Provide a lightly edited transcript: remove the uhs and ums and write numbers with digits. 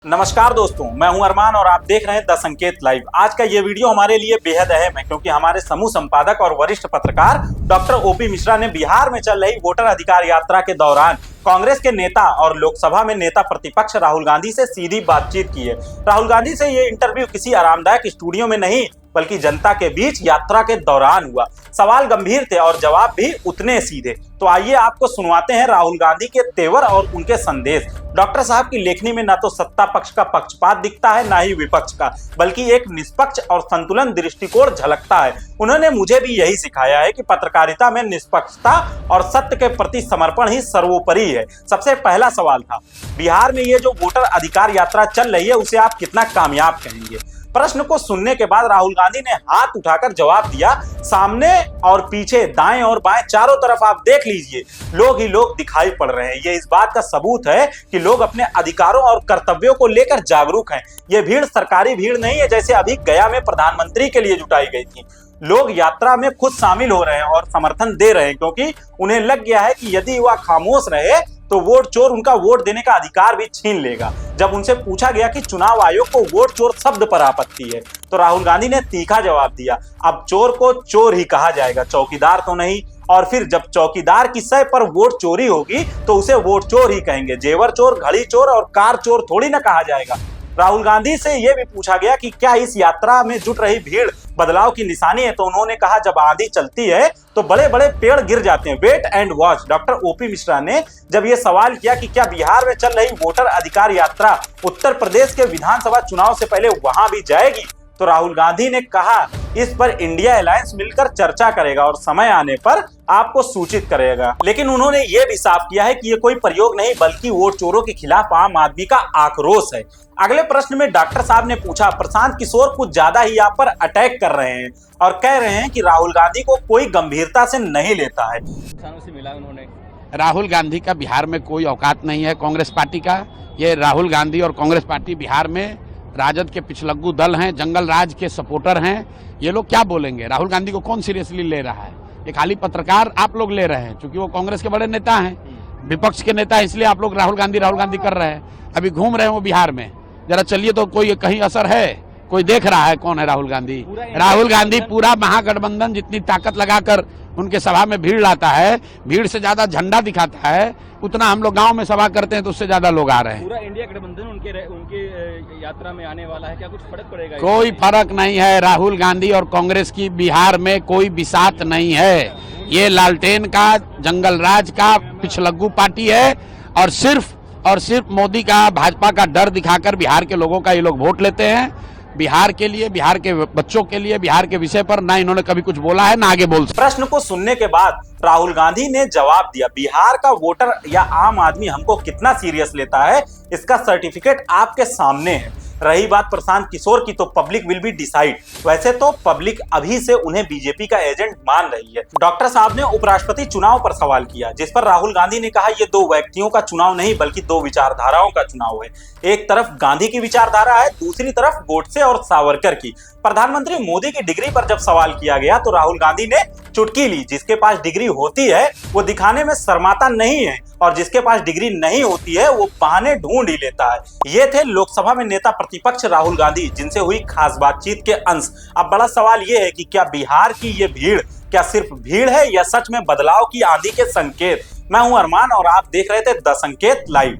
नमस्कार दोस्तों, मैं हूं अरमान और आप देख रहे हैं द संकेत लाइव। आज का ये वीडियो हमारे लिए बेहद अहम है क्योंकि हमारे समूह संपादक और वरिष्ठ पत्रकार डॉक्टर ओपी मिश्रा ने बिहार में चल रही वोटर अधिकार यात्रा के दौरान कांग्रेस के नेता और लोकसभा में नेता प्रतिपक्ष राहुल गांधी से सीधी बातचीत की है। राहुल गांधी से ये इंटरव्यू किसी आरामदायक स्टूडियो में नहीं बल्कि जनता के बीच यात्रा के दौरान हुआ। सवाल गंभीर थे और जवाब भी उतने सीधे। तो आइए आपको सुनवाते हैं राहुल गांधी के तेवर और उनके संदेश। डॉक्टर साहब की लेखनी में न तो सत्ता पक्ष का पक्षपात दिखता है, ना ही विपक्ष का, बल्कि एक निष्पक्ष और संतुलन दृष्टिकोण झलकता है। उन्होंने मुझे भी यही सिखाया है कि पत्रकारिता में निष्पक्षता और सत्य के प्रति समर्पण ही सर्वोपरि है। सबसे पहला सवाल था, बिहार में ये जो वोटर अधिकार यात्रा चल रही है उसे आप कितना कामयाब कहेंगे? प्रश्न को सुनने के बाद राहुल गांधी ने हाथ उठाकर जवाब दिया, सामने और पीछे, दाएं और बाएं, चारों तरफ आप देख लीजिए, लोग ही लोग दिखाई पड़ रहे हैं। ये इस बात का सबूत है कि लोग अपने अधिकारों और कर्तव्यों को लेकर जागरूक हैं। ये भीड़ सरकारी भीड़ नहीं है जैसे अभी गया में प्रधानमंत्री के लिए जुटाई गई थी। लोग यात्रा में खुद शामिल हो रहे हैं और समर्थन दे रहे हैं क्योंकि उन्हें लग गया है कि यदि वह खामोश रहे तो वोट चोर उनका वोट देने का अधिकार भी छीन लेगा। जब उनसे पूछा गया कि चुनाव आयोग को वोट चोर शब्द पर आपत्ति है तो राहुल गांधी ने तीखा जवाब दिया, अब चोर को चोर ही कहा जाएगा, चौकीदार तो नहीं। और फिर जब चौकीदार की सह पर वोट चोरी होगी तो उसे वोट चोर ही कहेंगे, जेवर चोर, घड़ी चोर और कार चोर थोड़ी ना कहा जाएगा। राहुल गांधी से यह भी पूछा गया कि क्या इस यात्रा में जुट रही भीड़ बदलाव की निशानी है तो उन्होंने कहा, जब आंधी चलती है तो बड़े बड़े पेड़ गिर जाते हैं, wait and watch. Doctor OP Mishra ने जब यह सवाल किया कि क्या बिहार में चल रही वोटर अधिकार यात्रा उत्तर प्रदेश के विधानसभा चुनाव से पहले वहां भी जाएगी, तो राहुल गांधी ने कहा, इस पर इंडिया अलायंस मिलकर चर्चा करेगा और समय आने पर आपको सूचित करेगा। लेकिन उन्होंने ये भी साफ किया है कि ये कोई प्रयोग नहीं बल्कि वोट चोरों के खिलाफ आम आदमी का आक्रोश है। अगले प्रश्न में डॉक्टर साहब ने पूछा, प्रशांत किशोर कुछ ज्यादा ही आप पर अटैक कर रहे हैं और कह रहे हैं कि राहुल गांधी को कोई गंभीरता से नहीं लेता है। से मिला उन्होंने, राहुल गांधी का बिहार में कोई औकात नहीं है कांग्रेस पार्टी का। ये राहुल गांधी और कांग्रेस पार्टी बिहार में राजद के पिछलग्गू दल हैं, जंगल राज के सपोर्टर हैं। ये लोग क्या बोलेंगे? राहुल गांधी को कौन सीरियसली ले रहा है? ये खाली पत्रकार आप लोग ले रहे हैं क्योंकि वो कांग्रेस के बड़े नेता हैं, विपक्ष के नेता, इसलिए आप लोग राहुल गांधी कर रहे हैं। अभी घूम रहे हैं वो बिहार में, जरा चलिए तो कोई कहीं असर है? कोई देख रहा है कौन है राहुल गांधी? राहुल गांधी पूरा महागठबंधन जितनी ताकत लगाकर उनके सभा में भीड़ लाता है, भीड़ से ज्यादा झंडा दिखाता है, उतना हम लोग गांव में सभा करते हैं तो उससे ज्यादा लोग आ रहे हैं। पूरा इंडिया गठबंधन उनके यात्रा में आने वाला है, क्या कुछ फर्क पड़ेगा? कोई फर्क नहीं है। राहुल गांधी और कांग्रेस की बिहार में कोई बिसात नहीं है। ये लालटेन का, जंगल राज का पिछलग्गू पार्टी है और सिर्फ मोदी का, भाजपा का डर दिखाकर बिहार के लोगों का ये लोग वोट लेते हैं। बिहार के लिए, बिहार के बच्चों के लिए, बिहार के विषय पर ना इन्होंने कभी कुछ बोला है, ना आगे बोल सकते। प्रश्न को सुनने के बाद राहुल गांधी ने जवाब दिया, बिहार का वोटर या आम आदमी हमको कितना सीरियस लेता है इसका सर्टिफिकेट आपके सामने है। रही बात प्रशांत किशोर की तो पब्लिक विल बी डिसाइड। वैसे तो पब्लिक अभी से उन्हें बीजेपी का एजेंट मान रही है। डॉक्टर साहब ने उपराष्ट्रपति चुनाव पर सवाल किया जिस पर राहुल गांधी ने कहा, ये दो व्यक्तियों का चुनाव नहीं बल्कि दो विचारधाराओं का चुनाव है। एक तरफ गांधी की विचारधारा है, दूसरी तरफ गोडसे और सावरकर की। प्रधानमंत्री मोदी की डिग्री पर जब सवाल किया गया तो राहुल गांधी ने चुटकी ली, जिसके पास डिग्री होती है वो दिखाने में शर्माता नहीं है और जिसके पास डिग्री नहीं होती है वो बहाने ढूंढ ही लेता है। ये थे लोकसभा में नेता प्रतिपक्ष राहुल गांधी जिनसे हुई खास बातचीत के अंश। अब बड़ा सवाल ये है कि क्या बिहार की ये भीड़ क्या सिर्फ भीड़ है या सच में बदलाव की आंधी के संकेत? मैं हूं अरमान और आप देख रहे थे द संकेत लाइव।